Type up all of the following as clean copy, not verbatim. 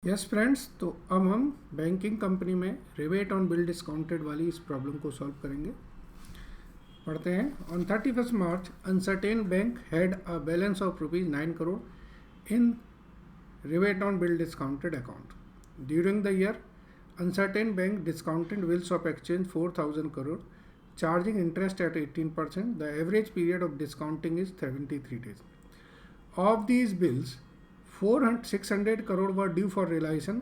Yes friends, तो अब हम बैंकिंग कंपनी में रिबेट ऑन बिल डिस्काउंटेड वाली इस प्रॉब्लम को सॉल्व करेंगे। पढ़ते हैं। On 31st March uncertain bank had a balance of ₹9 crore in rebate on bill discounted account. During the year uncertain bank discounted bills of exchange 4,000 crore, charging interest eight 18%. The average period of discounting is 73 days. Of these bills, 600 crore were due for realization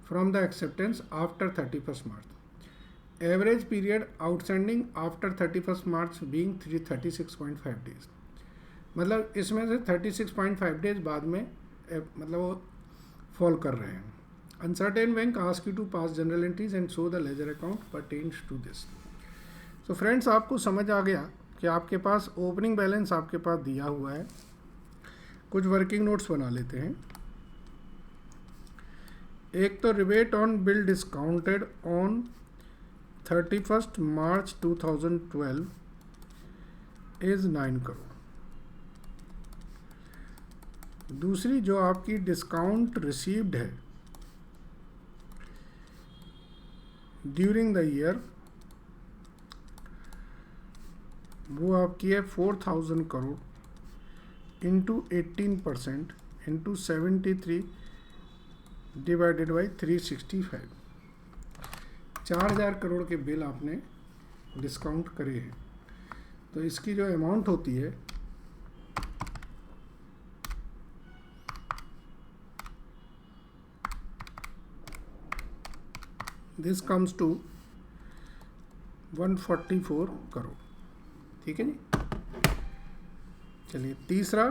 from the acceptance after 31st March. Average period outstanding after 31st March being 36.5 days. मतलब इसमें से 36.5 days बाद में मतलब वो fall कर रहे हैं। Uncertain bank ask you to pass general entries and show the ledger account pertains to this. तो फ्रेंड्स, आपको समझ आ गया कि आपके पास ओपनिंग बैलेंस आपके पास दिया हुआ है। कुछ वर्किंग नोट्स बना लेते हैं। एक तो rebate on bill discounted on 31st March 2012 is 9 crore. दूसरी जो आपकी डिस्काउंट रिसीव्ड है ड्यूरिंग द ईयर, वो आपकी है 4,000 crore into 18% into 73 divided by 365। 4,000 crore के बिल आपने डिस्काउंट करे हैं। तो इसकी जो अमाउंट होती है दिस कम्स टू 144 करोड़। ठीक है जी। चलिए, तीसरा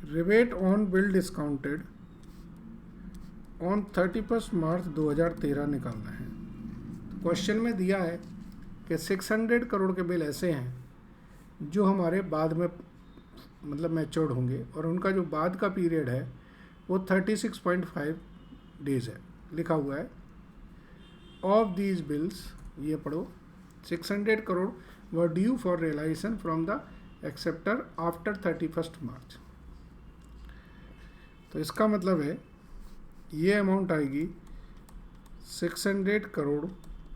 rebate on bill discounted on 31st मार्च 2013 निकालना है। तो क्वेश्चन में दिया है कि 600 करोड़ के बिल ऐसे हैं जो हमारे बाद में मतलब मैच्योर्ड होंगे और उनका जो बाद का पीरियड है वो 36.5 डेज है, लिखा हुआ है। ऑफ दीज बिल्स, ये पढ़ो, 600 crore were due for realization from the acceptor after 31st मार्च। तो इसका मतलब है ये अमाउंट आएगी 600 crore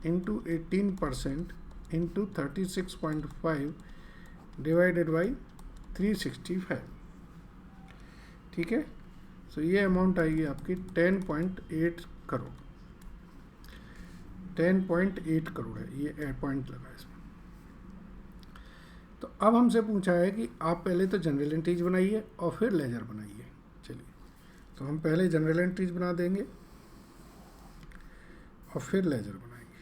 into 18% into 36.5 divided by 365। ठीक है। सो ये अमाउंट आएगी आपकी 10.8 करोड़। 10.8 करोड़ है, ये पॉइंट लगा इसमें। तो अब हमसे पूछा है कि आप पहले तो जनरल एंट्रीज बनाइए और फिर लेजर बनाइए। चलिए, तो हम पहले जनरल एंट्रीज बना देंगे और फिर लेजर बनाएंगे।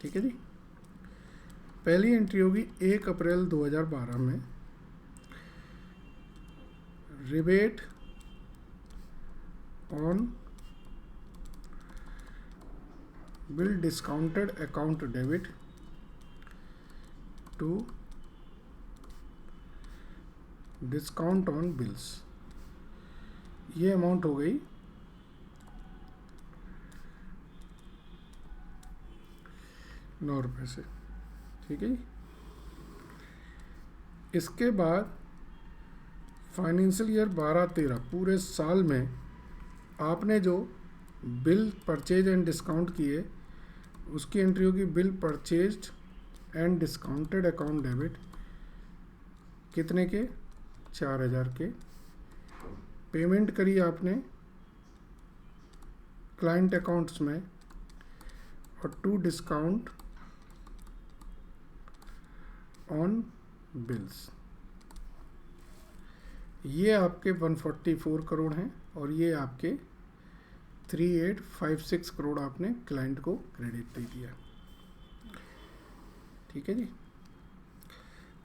ठीक है जी। पहली एंट्री होगी 1 अप्रैल 2012 में, rebate on bill discounted account debit to discount on bills. ये अमाउंट हो गई 9 रुपये से। ठीक है जी। इसके बाद फाइनेंशियल ईयर 12-13 पूरे साल में आपने जो बिल परचेज एंड डिस्काउंट किए उसकी एंट्री होगी bill purchased and discounted account debit. कितने के? 4,000 के। पेमेंट करी आपने क्लाइंट अकाउंट्स में और टू डिस्काउंट ऑन बिल्स। ये आपके 144 करोड़ हैं और ये आपके 3856 करोड़ आपने क्लाइंट को क्रेडिट दे दिया। ठीक है जी।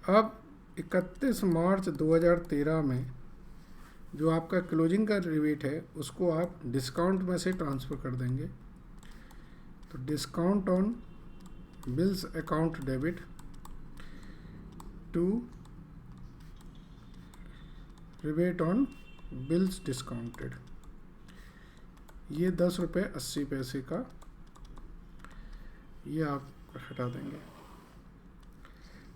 अब 31 मार्च 2013 में जो आपका क्लोजिंग का रिबेट है उसको आप डिस्काउंट में से ट्रांसफ़र कर देंगे। तो discount on bills account debit to rebate on bills discounted, ये 10 रुपये 80 पैसे का ये आप हटा देंगे।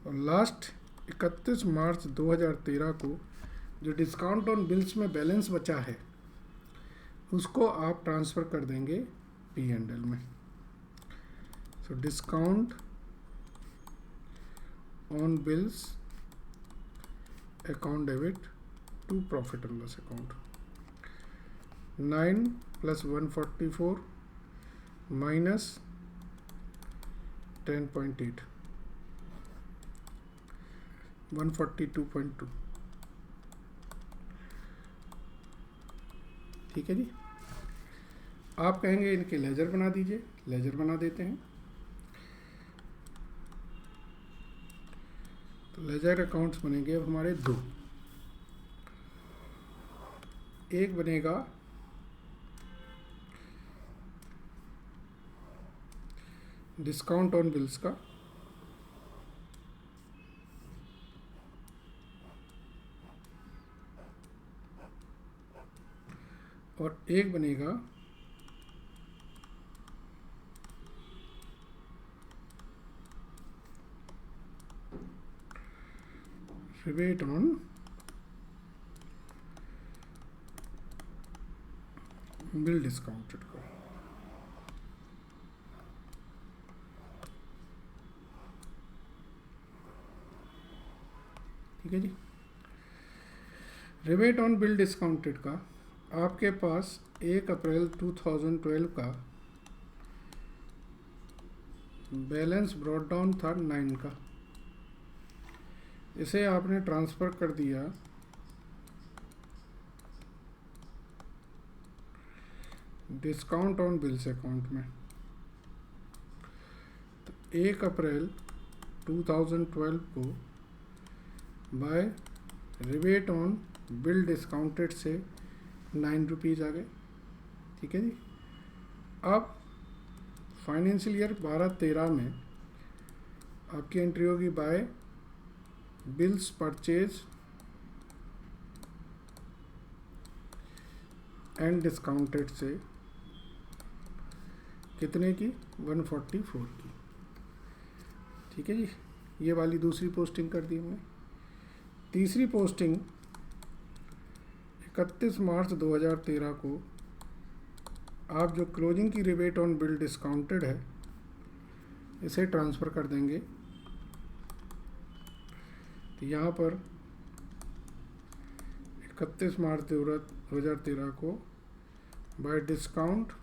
और लास्ट 31 मार्च 2013 को जो डिस्काउंट ऑन बिल्स में बैलेंस बचा है उसको आप ट्रांसफ़र कर देंगे P&L में। So discount on bills account debit to profit and loss account. 9 + 144 minus 10.8 142.2। ठीक है जी। आप कहेंगे इनके लेजर बना दीजिए, लेजर बना देते हैं। तो लेजर अकाउंट्स बनेंगे अब हमारे दो। एक बनेगा डिस्काउंट ऑन बिल्स का, और एक बनेगा रिबेट ऑन बिल डिस्काउंटेड का। ठीक है जी। रिबेट ऑन बिल डिस्काउंटेड का आपके पास 1 अप्रैल 2012 का बैलेंस ब्रॉट डाउन था 9 का। इसे आपने ट्रांसफ़र कर दिया डिस्काउंट ऑन बिल्स अकाउंट में। तो 1 अप्रैल 2012 को by rebate on bill discounted से 9 रुपीज़ आ गए। ठीक है जी। अब फाइनेंशियल ईयर 12-13 में आपकी एंट्री होगी by bills purchase and discounted से कितने की, 144 की। ठीक है जी। ये वाली दूसरी पोस्टिंग कर दी हमने। तीसरी पोस्टिंग 31 मार्च 2013 को आप जो क्लोजिंग की रिबेट ऑन बिल डिस्काउंटेड है इसे ट्रांसफ़र कर देंगे। तो यहाँ पर 31 मार्च 2013 को बाय डिस्काउंट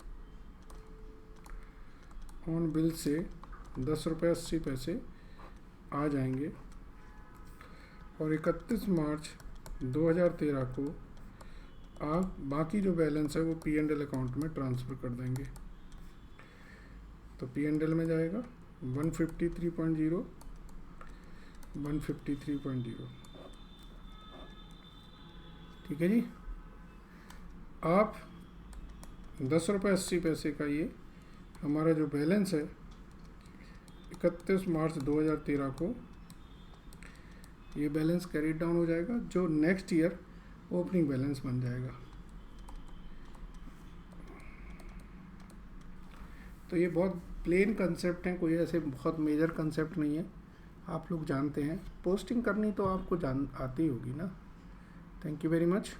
ऑन बिल से 10 रुपये 80 पैसे आ जाएंगे, और 31 मार्च 2013 को आप बाकी जो बैलेंस है वो P&L अकाउंट में ट्रांसफ़र कर देंगे। तो P&L में जाएगा 153.0 153.0। ठीक है जी। आप 10 रुपये 80 पैसे का ये हमारा जो बैलेंस है 31 मार्च 2013 को ये बैलेंस कैरी डाउन हो जाएगा, जो नेक्स्ट ईयर ओपनिंग बैलेंस बन जाएगा। तो ये बहुत प्लेन कंसेप्ट हैं, कोई ऐसे बहुत मेजर कंसेप्ट नहीं है, आप लोग जानते हैं। पोस्टिंग करनी तो आपको आती होगी ना। Thank you very much.